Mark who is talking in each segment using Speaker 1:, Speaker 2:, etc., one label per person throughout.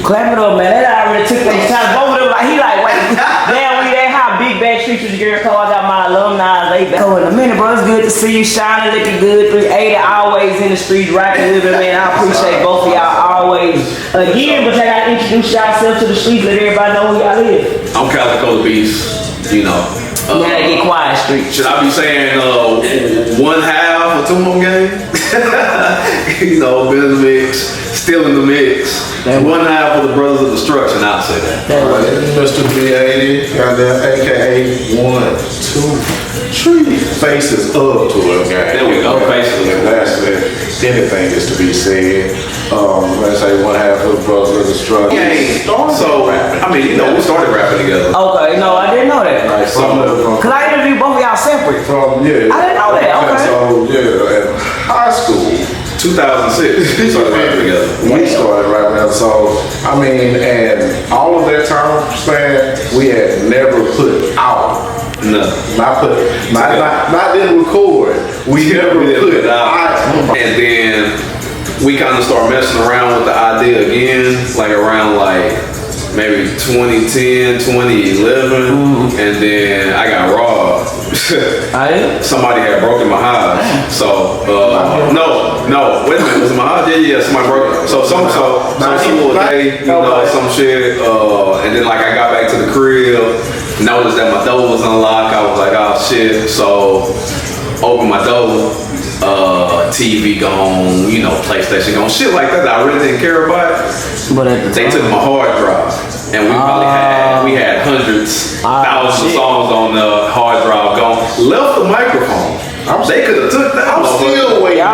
Speaker 1: Clap it up, man. That already took their time. Both of them, like, he like, wait, damn, we that how big back streets with your girl call. I got my alumni. They back. Oh, in a minute, bro. It's good to see you shining, looking good. 380 always in the streets, rocking with it, man. I appreciate both of y'all always. Again, but y'all gotta introduce yourself to the streets, let everybody know who y'all is.
Speaker 2: I'm Calico the Beast, you know.
Speaker 1: Now get quiet, street.
Speaker 2: Should I be saying one half or two more game? You know, been in the mix, still in the mix. One half of the Brothers of Destruction, I'll say that.
Speaker 3: Mr. B80, goddamn, aka 1, 2, 3 faces up to it, okay?
Speaker 2: There we go, faces
Speaker 3: up. Lastly, anything is to be said. Let's say one half of the Brothers of Destruction.
Speaker 2: So, I mean, you know, we started rapping together.
Speaker 1: Okay, no, I didn't know that.
Speaker 3: Like,
Speaker 1: Cause I interviewed both of y'all separate.
Speaker 3: I didn't
Speaker 1: know that, okay.
Speaker 3: So, yeah, in high school.
Speaker 2: 2006, we started rapping together.
Speaker 3: We started rapping, so I mean, and all of that time span, we had never put out.
Speaker 2: No.
Speaker 3: Not didn't record. We never put it out.
Speaker 2: And then we kind of started messing around with the idea again, like around maybe 2010, 2011, and then I got robbed. Somebody had broken my house. So no, wait a minute, was it my house? Yeah, somebody broke it. So some day, you know, some shit, and then like I got back to the crib, noticed that my door was unlocked. I was like, oh shit. So open my door, TV gone, you know, PlayStation gone, shit like that I really didn't care about. But they took my hard drive, and we had hundreds, thousands of songs on the hard drive gone. Left the microphone. They could have took that.
Speaker 3: I'm still waiting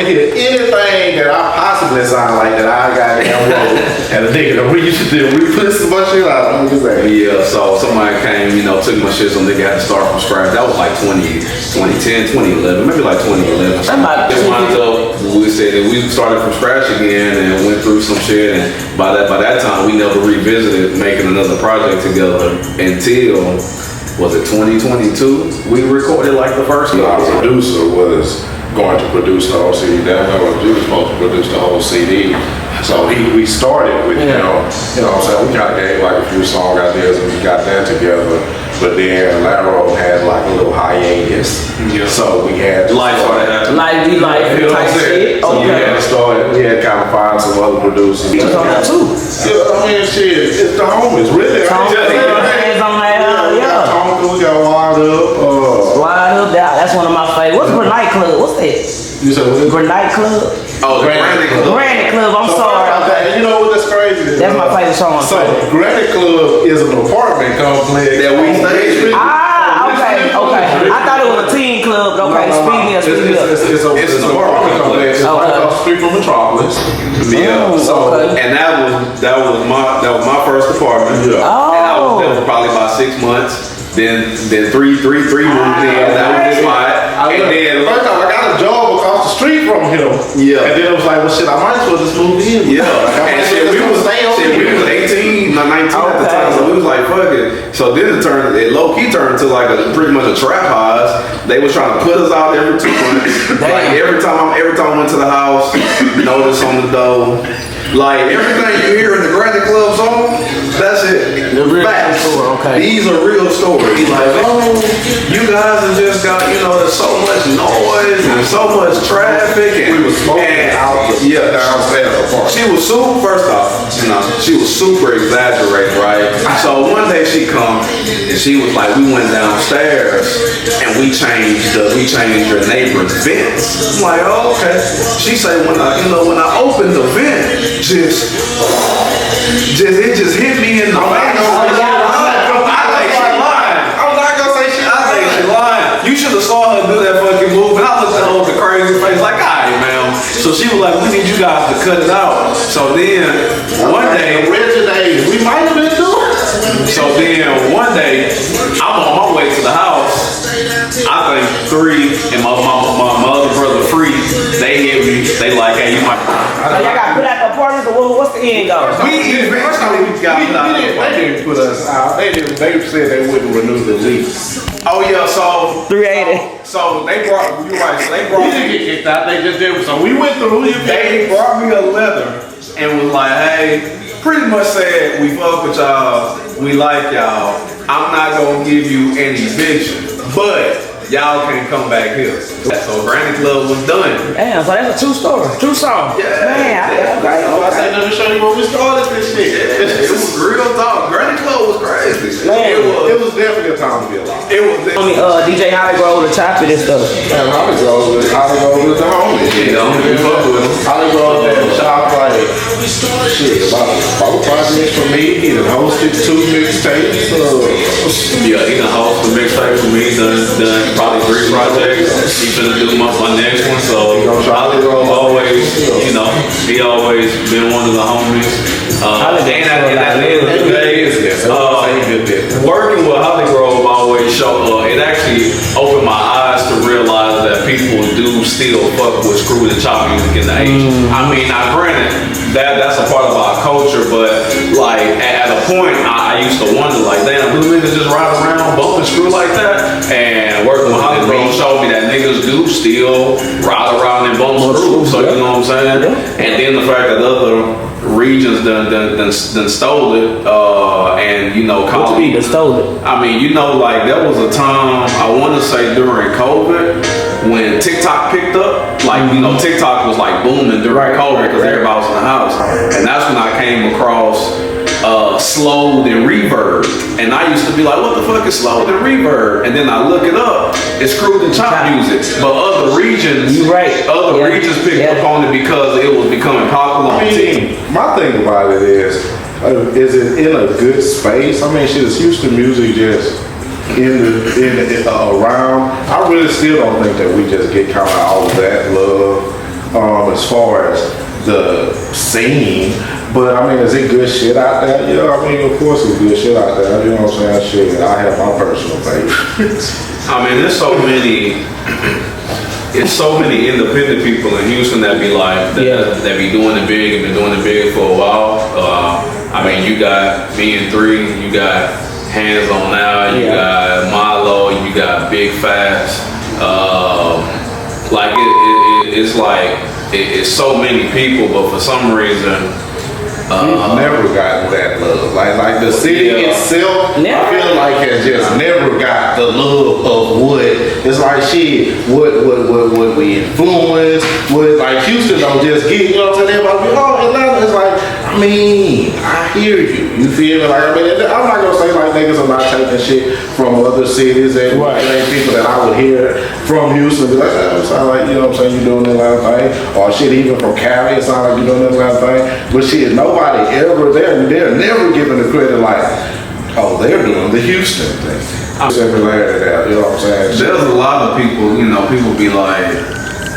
Speaker 3: to hear anything that I possibly sound like that I got down road. And the nigga that we used to do, we put some much shit out.
Speaker 2: Yeah, so somebody came, you know, took my shit, so nigga had to start from scratch. That was like 2010, 2011, maybe like 2011. We said that we started from scratch again and went through some shit, and by that time we never revisited making another project together until, was it 2022? We recorded like the first one.
Speaker 3: Our producer was going to produce the whole CD. He was supposed to produce the whole CD. So we started with, you know what I'm saying, we kind of gave like a few song ideas and we got that together. But then Laro had like a little hiatus. Yeah. So we had to
Speaker 1: life type shit.
Speaker 3: So we had to kind of find some other producers.
Speaker 1: Yeah,
Speaker 3: I mean, shit, it's the homies, really. We got Wild Up.
Speaker 1: Wild Up, that's one of my favorites. What's Granite Club? What's that?
Speaker 3: You said what?
Speaker 1: Granite Club?
Speaker 2: Oh, the Granite Club.
Speaker 1: Granite Club, I'm sorry.
Speaker 3: Okay, you know what that's crazy?
Speaker 1: That's my favorite song.
Speaker 3: So, Granite Club is an apartment complex
Speaker 2: that we stayed in.
Speaker 1: Okay. I thought it was a teen club, but okay, speak me up.
Speaker 3: It's an apartment complex. It's right across the street from Metropolis.
Speaker 2: Yeah. And that was my first apartment. Yeah.
Speaker 1: Oh.
Speaker 2: And I was there for probably about 6 months. Then three moved in. That was the spot. And then
Speaker 3: first time I got a job across the street from him. Yeah. And then it was like, well, shit, I might as well just move in.
Speaker 2: Yeah. And shit, we was 18, 19 at the time, so we was like, fuck it. So then it low key turned to like pretty much a trap house. They was trying to put us out every 2 months. Like every time I went to the house, notice on the door. Like everything you hear in the Granite Club song, that's it. Facts.
Speaker 1: Okay.
Speaker 2: These are real stories. Like, you guys have just got, you know, there's so much noise and so much traffic. And
Speaker 3: we were smoking out downstairs apart.
Speaker 2: She was super, first off, you know, she was super exaggerated, right? So one day she come and she was like, we went downstairs and we changed your neighbor's vents. I'm like, oh, okay. She said when I opened the vent, it just hit me in the face. You should have saw her do that fucking move, and I looked at her with a crazy face, like, alright, man. So she was like, we need you guys to cut it out. So then, one day,
Speaker 3: we might have been doing.
Speaker 2: So then, one day, I'm on my way to the house. I think 3 and my other brother Free, they hit me. They like, hey, you might.
Speaker 1: Y'all got put out the apartment, or what's the end goal?
Speaker 3: They didn't put us out. They said they wouldn't renew the lease.
Speaker 2: Oh yeah, so
Speaker 1: 380.
Speaker 2: So they brought. You're right. So they brought.
Speaker 3: We didn't get kicked out. They just did. So we went through.
Speaker 2: They brought me a letter and was like, hey, pretty much said, we fuck with y'all, we like y'all. I'm not gonna give you any eviction, but y'all can come back here. So Granite Club was done.
Speaker 1: Damn, so that's a true story, true song.
Speaker 2: Yeah.
Speaker 1: Man,
Speaker 3: I said, let me show you where we started this shit.
Speaker 2: It was real talk. Granite Club was crazy.
Speaker 1: Man.
Speaker 3: It was definitely a time to be alive.
Speaker 2: It was.
Speaker 1: I mean, DJ Holly Grove, the choppy and stuff.
Speaker 3: And Holly Grove was the homie.
Speaker 2: You know, we fuck with him.
Speaker 3: Holly Grove had a shop like shit, about 4 projects for me. He done hosted 2 mixtapes.
Speaker 2: Yeah, he done hosted the mixtape for me. Done probably 3 projects. He finna do my next one. So Holly Grove always, you know, he always been one of the homies. And at the end of the day, working with Holly Grove always showed. It actually opened my eyes to realize that people do still fuck with screw and chop music in the 80s. I mean, now granted, that's a part of our culture, but like at a point, I used to wonder, like, damn, do niggas just ride around bumping screw like that? And working with Holly Grove showed me that niggas do still ride around and bump screw. So you know what I'm saying? And then the fact that other regions done stole it, and you know,
Speaker 1: What you mean, stole it?
Speaker 2: I mean, you know, like there was a time, I want to say during COVID, when TikTok picked up. Like, you know, TikTok was like booming during COVID because everybody was in the house. And that's when I came across slowed and reverb. And I used to be like, what the fuck is slowed and reverb? And then I look it up, it's screwed and chop music. But other regions, regions picked up on it because it was becoming popular on TV.
Speaker 3: My thing about it is it in a good space? I mean, shit, is Houston music just around? I really still don't think that we just get kind of all of that love as far as the scene. But I mean, is it good shit out there? Yeah, I mean, of course it's good shit out there. You know what I'm saying? Shit, I have my personal favorites.
Speaker 2: I mean, there's so many. It's so many independent people in Houston that be like that be doing it big and been doing it big for a while. I mean, you got me and 3, you got Hands On Now, you got Milo, you got Big Fats. Like it's like it's so many people, but for some reason.
Speaker 3: We've never gotten that love. Like the city itself, I feel like has just never got the love of what it's like. Shit, what we influence? What like Houston don't just get. You know what I'm saying? Everybody be, oh, Atlanta is like. I mean, I hear you. You feel me? Like I mean, I'm not gonna say like niggas are not taking shit from other cities and people that I would hear from Houston be like, oh, it sound like, you know what I'm saying, you doing that last thing, or shit even from Cali, it sound like you doing that last thing. But shit, nobody ever they're never giving the credit like, oh, they're doing the Houston thing. Similarity there, you know what I'm saying?
Speaker 2: There's a lot of people, you know, people be like,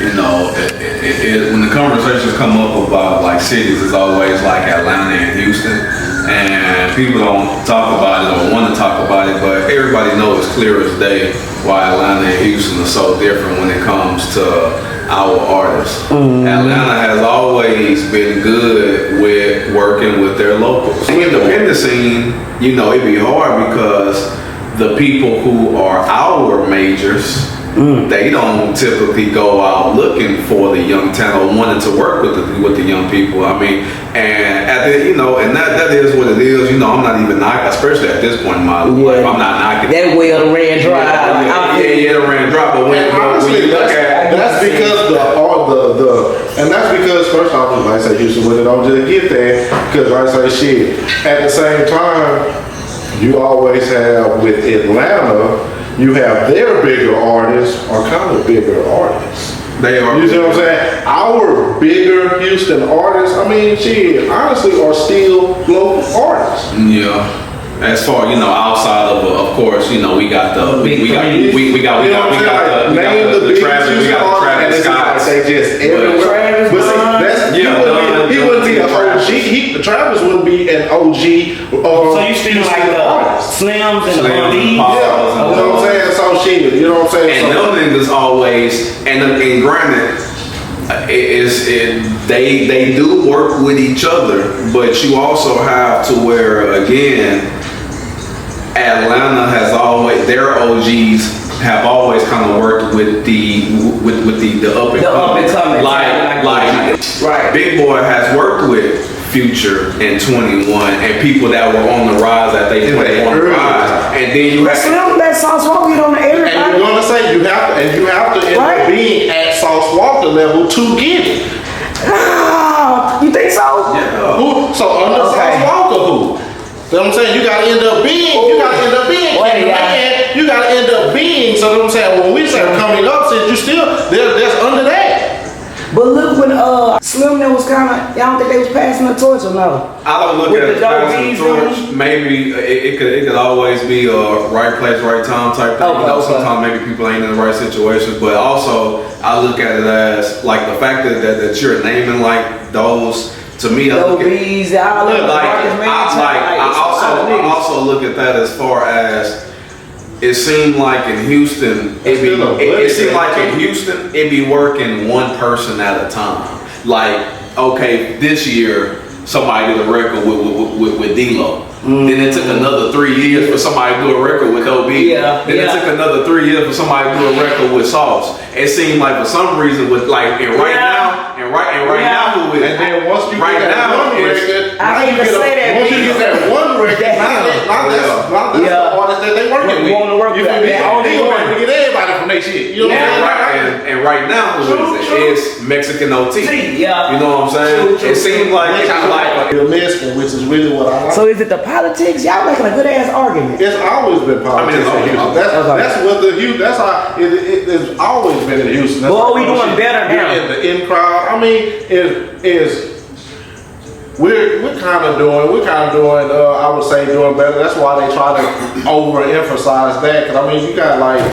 Speaker 2: you know, when the conversations come up about like cities, it's always like Atlanta and Houston, and people don't talk about it or want to talk about it, but everybody knows it's clear as day why Atlanta and Houston are so different when it comes to our artists. Atlanta has always been good with working with their locals. The independent scene, you know, it'd be hard because the people who are our majors, they don't typically go out looking for the young talent or wanting to work with the young people. I mean, and at the, you know, and that is what it is. You know, I'm not even knocking, especially at this point in my life. I'm not knocking.
Speaker 1: That well ran dry.
Speaker 2: It ran dry. But when you look at
Speaker 3: that's because and that's because first off, like I say, Houston, when it don't just get there, because like I say, shit. At the same time, you always have with Atlanta. You have their bigger artists are kind of bigger artists.
Speaker 2: They are.
Speaker 3: You see what I'm saying? Our bigger Houston artists, I mean, shit, honestly, are still local artists.
Speaker 2: Yeah. As far, you know, outside of course, you know, we got the Travis Scott.
Speaker 3: They just everywhere. But see, that's he wouldn't be an OG. Travis wouldn't be an OG.
Speaker 1: So you speaking like the Slims and the Bundies?
Speaker 3: You know what I'm saying? So shit, you know what I'm saying?
Speaker 2: And them niggas always, and Granite, they do work with each other, but you also have to where, again, Atlanta has always, their OGs have always kind of worked with the up and coming. Like
Speaker 1: right.
Speaker 2: Big Boy has worked with Future and 21 and people that were on the rise that they put on the rise. And then you have
Speaker 1: Slim, that Sauce Walker, you don't know everybody.
Speaker 3: And you're gonna say you have to end up being at Sauce Walker level to get it.
Speaker 1: You think so?
Speaker 2: Yeah.
Speaker 3: So under Sauce Walker, who? You know what I'm saying? You gotta end up being. You gotta end up being. You gotta end up being. So you know what I'm saying? When we say coming up, since you still there's under that.
Speaker 1: But look, when Slim there was kind of, y'all don't think they was passing the torch or no?
Speaker 2: I don't look
Speaker 1: With
Speaker 2: at
Speaker 1: the
Speaker 2: it as
Speaker 1: dope
Speaker 2: passing the torch. Maybe it could always be a right place, right time type thing. You know, sometimes maybe people ain't in the right situations, but also I look at it as like the fact that you're naming like those. To me, I also look at that as far as it seemed like in Houston, it seemed like in Houston, it'd be working one person at a time. Like, okay, this year somebody did a record with D-Lo. Then it took another 3 years for somebody to do a record with OB. Then it took another 3 years for somebody to do a record with Sauce. It seemed like for some reason with like right now who is
Speaker 3: and then once you
Speaker 2: right
Speaker 3: get that
Speaker 2: now
Speaker 3: one record,
Speaker 1: I hate to say that.
Speaker 3: Once you get that one record, now that's the artist that they working with.
Speaker 1: Want to work with.
Speaker 3: They gonna get everybody from their shit. You know what I'm saying?
Speaker 2: And right now who is it? It's Mexican OT.
Speaker 1: Yeah.
Speaker 2: You know what I'm saying? It seems like it's kind of like
Speaker 3: Mexican, which is really what I like.
Speaker 1: So is it the politics? Y'all making a good ass argument.
Speaker 3: It's always been politics in Houston. That's what the Houston. That's how it's always been in Houston. That's
Speaker 1: Well, we doing better now.
Speaker 3: In the in crowd. I mean, we're kind of doing. I would say doing better. That's why they try to overemphasize that. Because I mean, you got like.